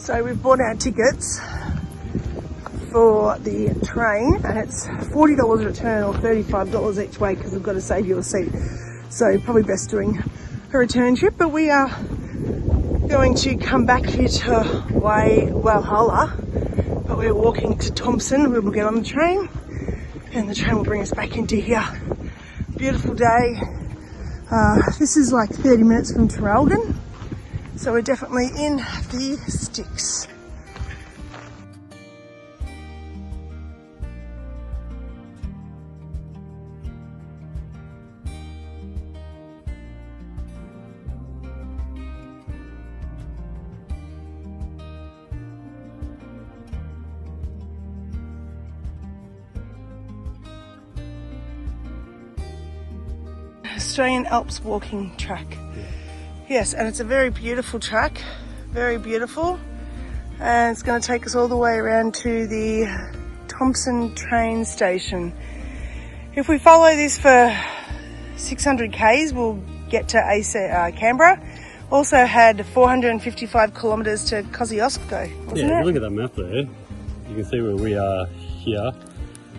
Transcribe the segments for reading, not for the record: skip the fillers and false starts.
So we've bought our tickets for the train, and it's $40 a return or $35 each way because we've got to save you a seat. So probably best doing a return trip, but we are going to come back here to Walhalla, but we're walking to Thompson. We will get on the train and the train will bring us back into here. Beautiful day. This is like 30 minutes from Traralgon, so we're definitely in the sticks. Australian Alps walking track. Yes, and it's a very beautiful track, very beautiful, and it's going to take us all the way around to the Thompson train station. If we follow this for 600 k's, we'll get to Canberra. Also had 455 kilometres to Kosciuszko, wasn't it? Yeah, if you look at that map there, you can see where we are here,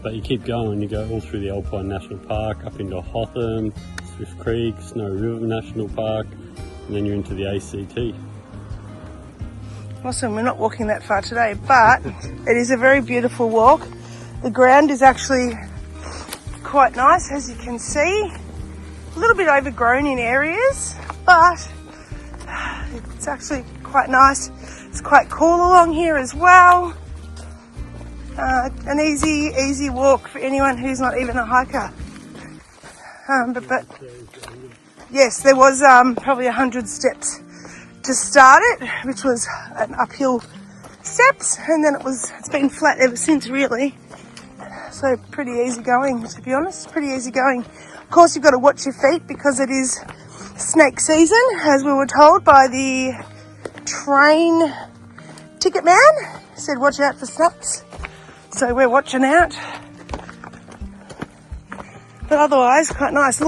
but you keep going, you go all through the Alpine National Park, up into Hotham, Swift Creek, Snow River National Park, and then you're into the ACT. Awesome, we're not walking that far today, but it is a very beautiful walk. The ground is actually quite nice, as you can see. A little bit overgrown in areas, but it's actually quite nice. It's quite cool along here as well. An easy walk for anyone who's not even a hiker. But yes, there was probably 100 steps to start it, which was an uphill steps, and then it's been flat ever since, really. So pretty easy going, to be honest, pretty easy going. Of course, you've got to watch your feet because it is snake season, as we were told by the train ticket man. He said watch out for snakes. So we're watching out. But otherwise, quite nice.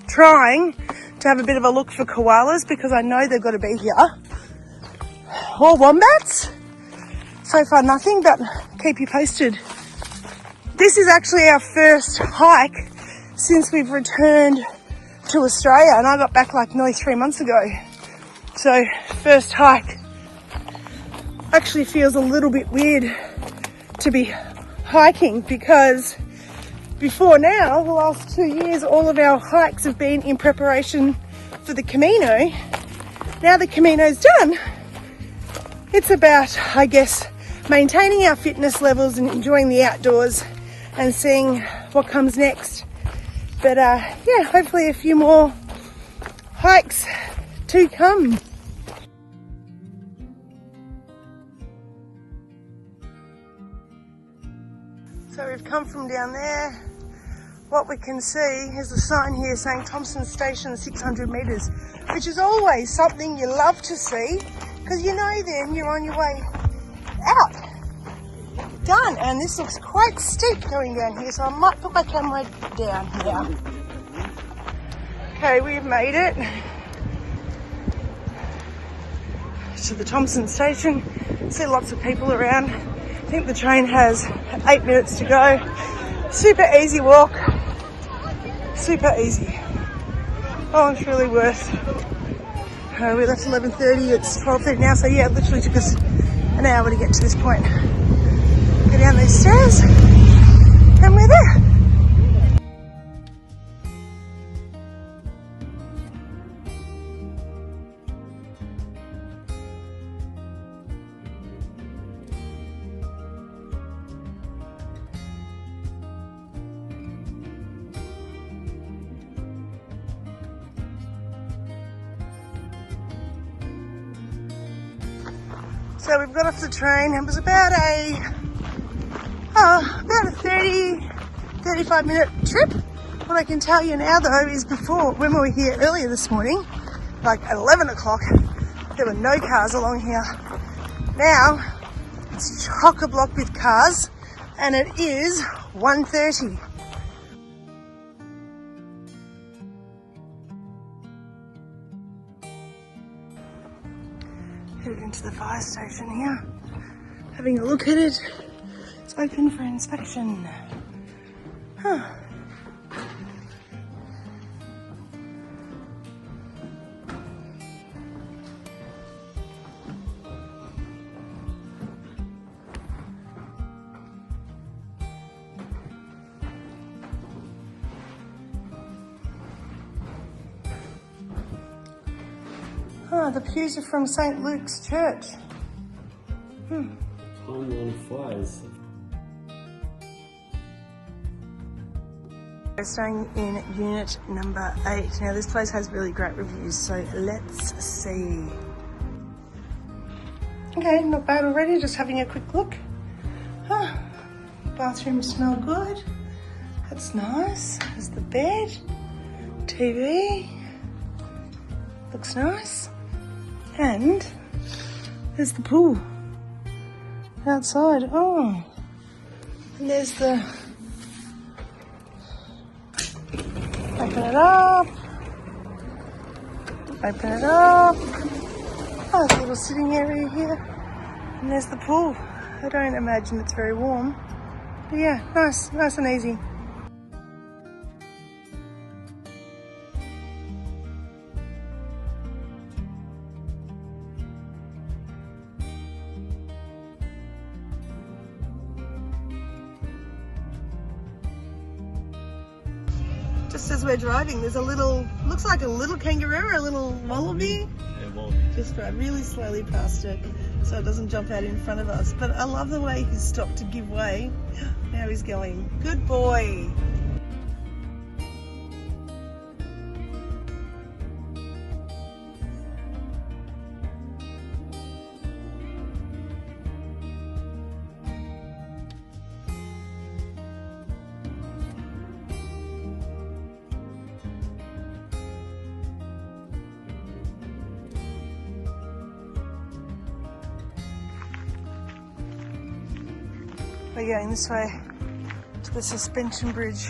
Trying to have a bit of a look for koalas because I know they've got to be here. Or wombats. So far nothing, but keep you posted. This is actually our first hike since we've returned to Australia, and I got back like nearly 3 months ago. So first hike. Actually feels a little bit weird to be hiking because before now, the last 2 years, all of our hikes have been in preparation for the Camino. Now the Camino's done. It's about, I guess, maintaining our fitness levels and enjoying the outdoors and seeing what comes next. But yeah, hopefully a few more hikes to come. So we've come from down there. What we can see is a sign here saying Thompson Station 600 metres, which is always something you love to see because you know then you're on your way out. Done. And this looks quite steep going down here, so I might put my camera down here. Okay, we've made it to the Thompson Station. See lots of people around. I think the train has 8 minutes to go. Super easy walk. Super easy. Oh, it's really worth. We left 11:30, it's 12:30 now, so yeah, it literally took us an hour to get to this point. Go down these stairs, and we're there. So we've got off the train. It was about a 35 minute trip. What I can tell you now though is before, when we were here earlier this morning, like at 11 o'clock, there were no cars along here. Now it's chock-a-block with cars and it is 1:30. Headed into the fire station here. Having a look at it. It's open for inspection. Huh. Oh, the pews are from St. Luke's Church. On fires. We're staying in unit number 8. Now this place has really great reviews, so let's see. Okay, not bad already, just having a quick look. Huh. Bathrooms smell good. That's nice. There's the bed. TV. Looks nice. And there's the pool outside. Oh, and there's the, open it up, open it up. Oh, there's a little sitting area here. And there's the pool. I don't imagine it's very warm, but yeah, nice and easy. Just as we're driving, there's a little, looks like a little kangaroo or a little wallaby. Yeah, wallaby. Just drive really slowly past it so it doesn't jump out in front of us. But I love the way he's stopped to give way. Now he's going. Good boy. We're going this way to the suspension bridge.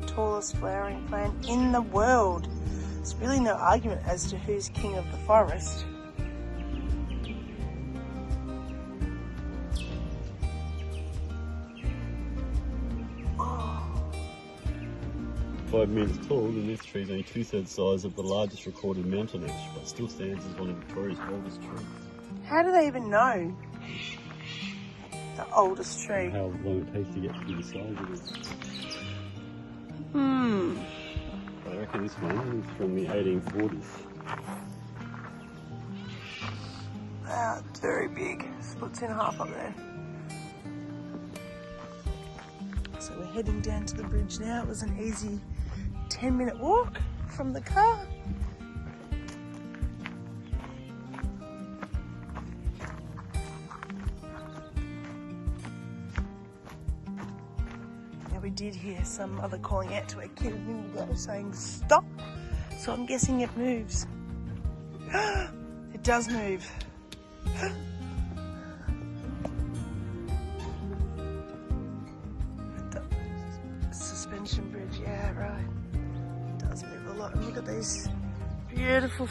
Tallest flowering plant in the world. There's really no argument as to who's king of the forest. Oh. 5 metres tall, and this tree is only 2/3 size of the largest recorded mountain ash, but still stands as one of Victoria's oldest trees. How do they even know the oldest tree? How long it takes to get to the size of it. I reckon this one is from the 1840s. Wow, it's very big. Splits in half up there. So we're heading down to the bridge now. It was an easy 10-minute walk from the car. Now we did hear some other calling out to a kid a minute ago saying stop. So I'm guessing it moves. It does move. Suspension bridge, yeah, right. It does move a lot. And look at these beautiful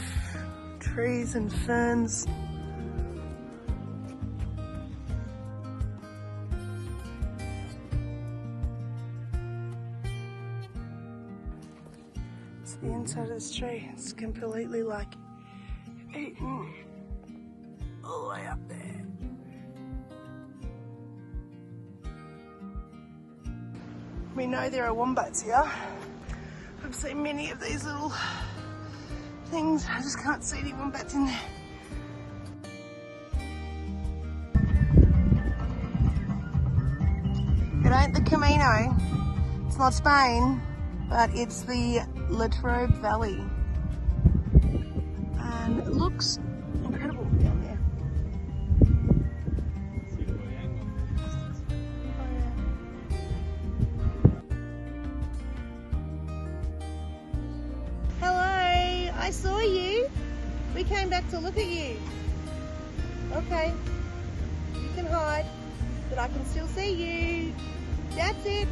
trees and ferns. It's the inside of this tree. It's completely like eaten all the way up there. We know there are wombats here. I've seen many of these little things. I just can't see any wombats in there. It ain't the Camino. It's not Spain, but it's the La Trobe Valley. And it looks incredible down there. I saw you. We came back to look at you. Okay. You can hide, but I can still see you. That's it.